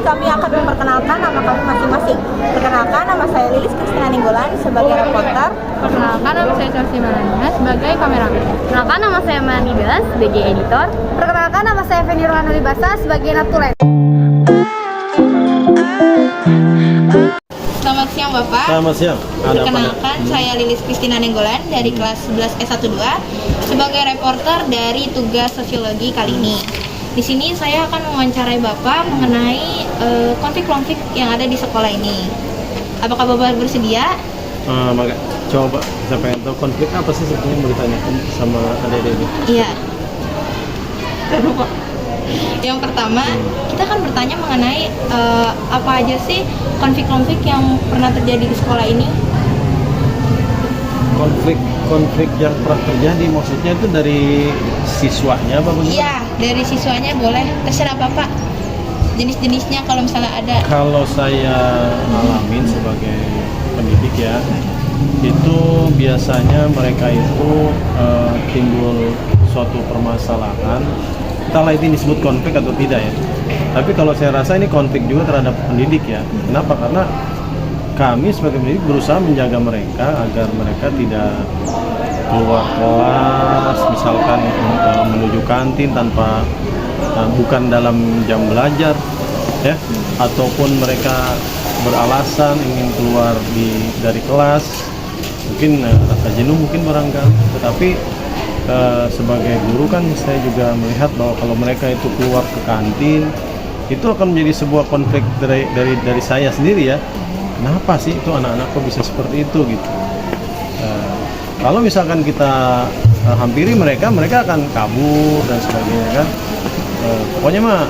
kami akan memperkenalkan nama kami masing-masing. Perkenalkan, nama saya Lilis Kristina Ninggolan sebagai reporter. Perkenalkan, nama saya Chelsea Melania sebagai kameramen. Perkenalkan, nama saya Melanie Bella sebagai editor. Perkenalkan, nama saya Feni Rohanuli Basa sebagai natulen. Selamat siang Bapak. Selamat siang. Perkenalkan, saya Lilis Kristina Nenggolan dari kelas 11 S12 sebagai reporter dari tugas sosiologi kali ini. Di sini saya akan mewawancarai Bapak mengenai konflik-konflik yang ada di sekolah ini. Apakah Bapak bersedia? Coba saya pengen tahu konflik apa sih sebetulnya yang mau ditanyakan sama adik-adik ini? Iya. Yang pertama, kita akan bertanya mengenai apa aja sih konflik-konflik yang pernah terjadi di sekolah ini? Konflik yang pernah terjadi maksudnya itu dari siswanya apa bagaimana? Iya, dari siswanya boleh, terserah Bapak. Jenis-jenisnya kalau misalnya ada. Kalau saya alamin sebagai pendidik ya, itu biasanya mereka itu timbul suatu permasalahan. Entahlah ini disebut konflik atau tidak ya. Tapi kalau saya rasa ini konflik juga terhadap pendidik ya. Kenapa? Karena kami sebagai pendidik berusaha menjaga mereka agar mereka tidak keluar kelas, misalkan menuju kantin tanpa bukan dalam jam belajar ya, ataupun mereka beralasan ingin keluar dari kelas, mungkin rasa jenuh mungkin barangkali. Tetapi sebagai guru kan saya juga melihat bahwa kalau mereka itu keluar ke kantin itu akan menjadi sebuah konflik dari saya sendiri ya. Kenapa sih itu anak-anak kok bisa seperti itu gitu? Kalau misalkan kita hampiri mereka akan kabur dan sebagainya kan. Pokoknya mah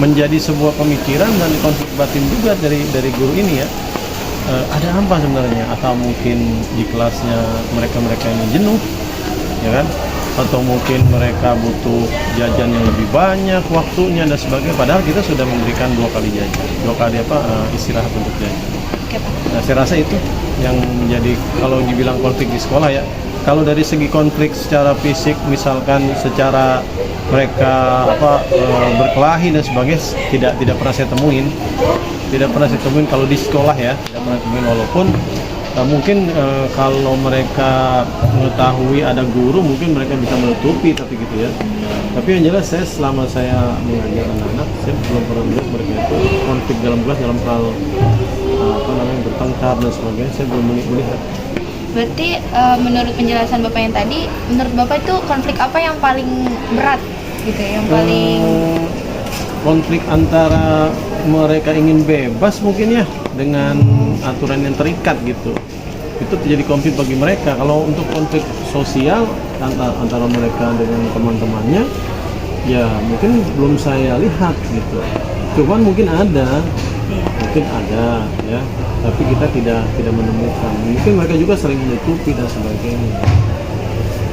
menjadi sebuah pemikiran dan konflik batin juga dari guru ini ya. Ada apa sebenarnya? Atau mungkin di kelasnya mereka ini jenuh, ya kan? Atau mungkin mereka butuh jajan yang lebih banyak waktunya dan sebagainya. Padahal kita sudah memberikan 2 kali jajan, 2 kali istirahat untuk jajan. Nah, saya rasa itu yang menjadi kalau dibilang konflik di sekolah ya. Kalau dari segi konflik secara fisik, misalkan secara mereka berkelahi dan sebagainya, tidak pernah saya temuin. Tidak pernah saya temuin kalau di sekolah ya, tidak pernah temuin walaupun mungkin kalau mereka mengetahui ada guru mungkin mereka bisa menutupi tapi gitu ya. Tapi yang jelas saya selama saya mengajar anak-anak saya belum pernah melihat mereka itu konflik dalam kelas dalam hal bertengkar dan sebagainya, saya belum melihat. Berarti menurut penjelasan Bapak yang tadi, menurut Bapak itu konflik apa yang paling berat gitu ya, yang paling konflik antara mereka ingin bebas mungkin ya dengan aturan yang terikat gitu. Itu terjadi konflik bagi mereka. Kalau untuk konflik sosial antara mereka dengan teman-temannya ya mungkin belum saya lihat gitu. Cuman mungkin ada ya, tapi kita tidak menemukan. Mungkin mereka juga sering menutupi dan sebagainya.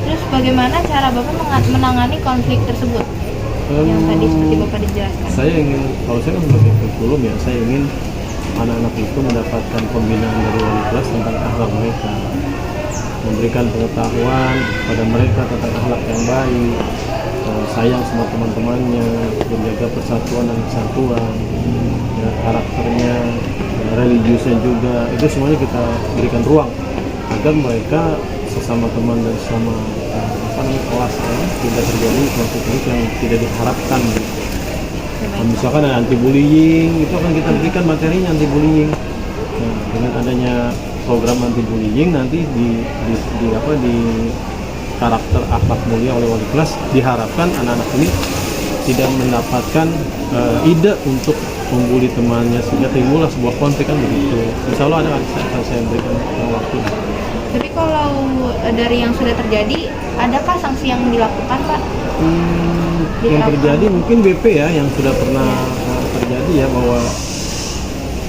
Terus bagaimana cara Bapak menangani konflik tersebut? Yang tadi seperti Bapak dijelaskan. Saya ingin, kalau saya kan sebagai kurikulum ya, saya ingin anak-anak itu mendapatkan pembinaan dari wali kelas tentang akhlak mereka, memberikan pengetahuan kepada mereka tentang akhlak yang baik, sayang sama teman-temannya, menjaga persatuan dan kesatuan, ya, karakternya, ya, religiusnya juga. Itu semuanya kita berikan ruang agar mereka sesama teman dan sesama kelas ya, tidak terjadi konflik yang tidak diharapkan gitu. Misalkan ada anti bullying, itu akan kita berikan materinya anti bullying. Nah, dengan adanya program anti bullying nanti di karakter akhlak mulia oleh wali kelas diharapkan anak-anak ini tidak mendapatkan ide untuk membuli temannya sehingga timbullah sebuah konflik kan begitu. Insya Allah akan saya berikan waktu. Tapi kalau dari yang sudah terjadi, adakah sanksi yang dilakukan, Pak? Yang terjadi mungkin BP ya, yang sudah pernah terjadi ya, bahwa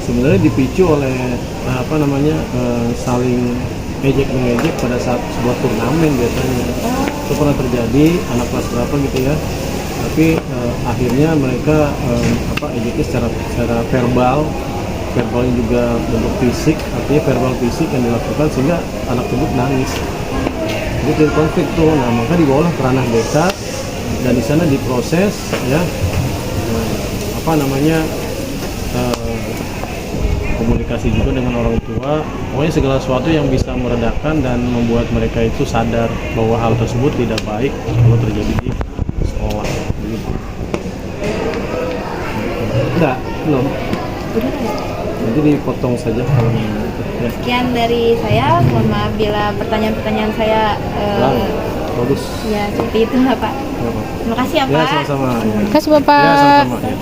sebenarnya dipicu oleh saling ejek-mengejek pada saat sebuah turnamen biasanya. Itu pernah terjadi, anak kelas berapa gitu ya. Tapi akhirnya mereka ejeknya secara verbalnya juga bentuk fisik, artinya verbal fisik yang dilakukan sehingga anak tersebut nangis. Jadi dari konflik tuh, nah maka dibawalah ke ranah desa dan di sana diproses ya, apa namanya komunikasi juga dengan orang tua, pokoknya segala sesuatu yang bisa meredakan dan membuat mereka itu sadar bahwa hal tersebut tidak baik kalau terjadi di sekolah gitu. Enggak, belum. Nanti dipotong saja kalau ya. Sekian dari saya, mohon maaf bila pertanyaan-pertanyaan saya Bagus. ya seperti itu Pak. Ya, Pak. Terima kasih ya Ya, Pak. sama-sama. Ya. Terima kasih Bapak. Ya, sama-sama. Ya.